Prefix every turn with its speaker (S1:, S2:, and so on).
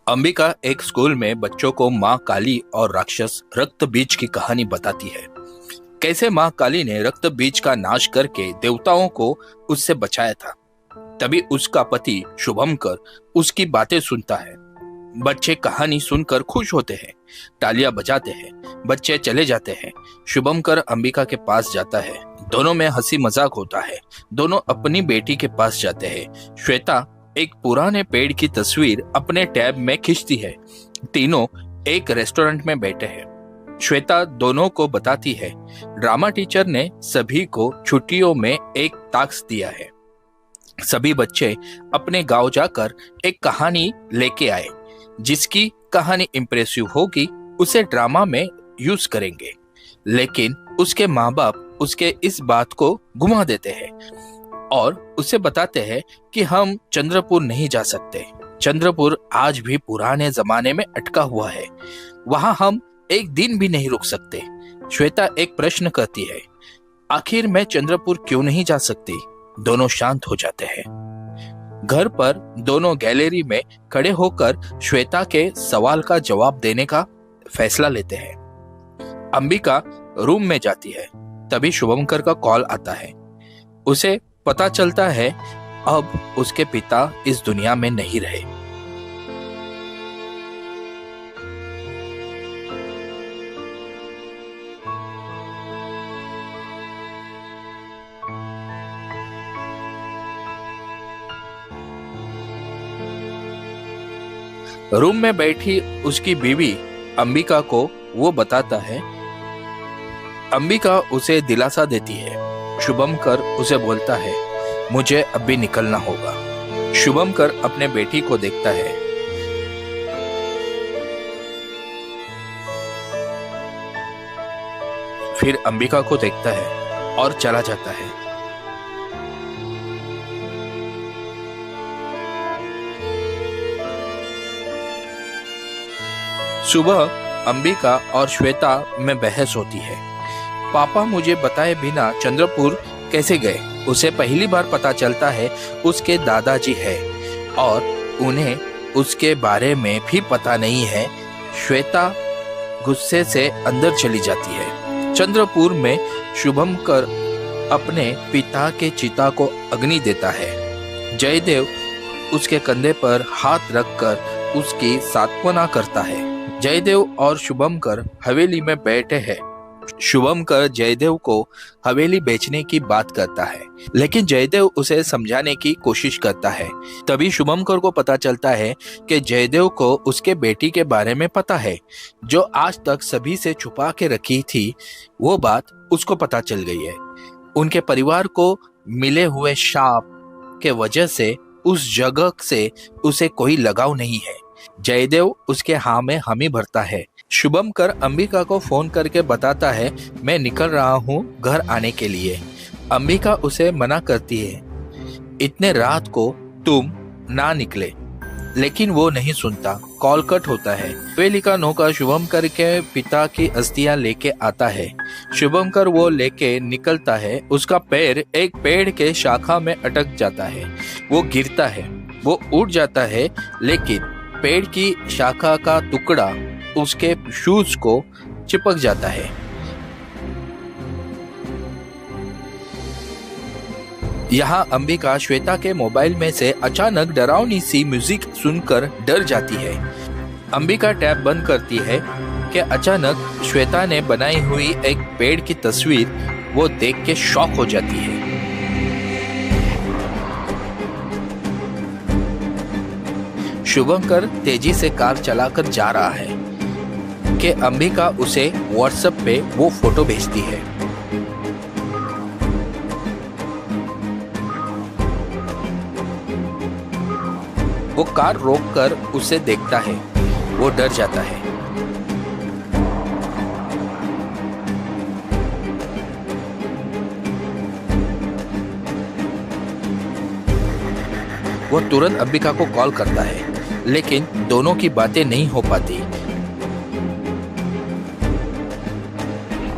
S1: अंबिका एक स्कूल में बच्चों को माँ काली और राक्षस रक्त बीज की कहानी बताती है। कैसे माँ काली ने रक्त बीज का नाश करके देवताओं को उससे बचाया था। तभी उसका पति शुभंकर उसकी बातें सुनता है। बच्चे कहानी सुनकर खुश होते हैं, तालियां बजाते हैं, बच्चे चले जाते हैं। शुभंकर अंबिका के पास जाता है। दोनों में हंसी मजाक होता है। दोनों अपनी बेटी के पास जाते हैं। श्वेता एक पुराने पेड़ की तस्वीर अपने टैब में खींचती है। तीनों एक रेस्टोरेंट में बैठे हैं। श्वेता दोनों को बताती है, ड्रामा टीचर ने सभी को छुट्टियों में एक टास्क दिया है। सभी बच्चे अपने गांव जाकर एक कहानी लेके आए। जिसकी कहानी इंप्रेसिव होगी उसे ड्रामा में यूज करेंगे। लेकिन उसके माँ बाप उसके इस बात को घुमा देते हैं और उसे बताते हैं कि हम चंद्रपुर नहीं जा सकते। चंद्रपुर आज भी पुराने जमाने में अटका हुआ है, वहां हम एक दिन भी नहीं रुक सकते। श्वेता एक प्रश्न करती है, आखिर मैं चंद्रपुर क्यों नहीं जा सकती? दोनों शांत हो जाते हैं। घर पर दोनों गैलरी में खड़े होकर श्वेता के सवाल का जवाब देने का फैसला लेते हैं। अंबिका रूम में जाती है। तभी शुभंकर का कॉल आता है। उसे पता चलता है अब उसके पिता इस दुनिया में नहीं रहे। रूम में बैठी उसकी बीवी अंबिका को वो बताता है। अंबिका उसे दिलासा देती है। शुभंकर उसे बोलता है, मुझे अभी निकलना होगा। शुभंकर अपने बेटी को देखता है। फिर अंबिका को देखता है और चला जाता है। सुबह अंबिका और श्वेता में बहस होती है। पापा मुझे बताए बिना चंद्रपुर कैसे गए? उसे पहली बार पता चलता है उसके दादाजी है और उन्हें उसके बारे में भी पता नहीं है। श्वेता गुस्से से अंदर चली जाती है। चंद्रपुर में शुभंकर अपने पिता के चिता को अग्नि देता है। जयदेव उसके कंधे पर हाथ रखकर उसकी सांत्वना करता है। जयदेव और शुभंकर हवेली में बैठे हैं। शुभंकर जयदेव को हवेली बेचने की बात करता है, लेकिन जयदेव उसे समझाने की कोशिश करता है। तभी शुभंकर को पता चलता है कि जयदेव को उसके बेटी के बारे में पता है, जो आज तक सभी से छुपा के रखी थी। वो बात उसको पता चल गई है। उनके परिवार को मिले हुए शाप के वजह से उस जगह से उसे कोई लगाव नहीं है। जयदेव उसके हाँ में हामी भरता है। शुभंकर अंबिका को फोन करके बताता है, मैं निकल रहा हूँ घर आने के लिए। अंबिका उसे मना करती है, इतने रात को तुम ना निकले, लेकिन वो नहीं सुनता। कॉल कट होता है। हवेली का नौकर शुभंकर के पिता की अस्थियां लेके आता है। शुभंकर वो लेके निकलता है। उसका पैर एक पेड़ के शाखा में अटक जाता है। वो गिरता है। वो उठ जाता है, लेकिन पेड़ की शाखा का टुकड़ा उसके शूज को चिपक जाता है। यहाँ अंबिका श्वेता के मोबाइल में से अचानक डरावनी सी म्यूजिक सुनकर डर जाती है। अंबिका टैब बंद करती है कि अचानक श्वेता ने बनाई हुई एक पेड़ की तस्वीर वो देख के शॉक हो जाती है। शुभंकर तेजी से कार चलाकर जा रहा है कि अंबिका उसे व्हाट्सएप पे वो फोटो भेजती है। वो कार रोककर उसे देखता है। वो डर जाता है। वो तुरंत अंबिका को कॉल करता है, लेकिन दोनों की बातें नहीं हो पाती।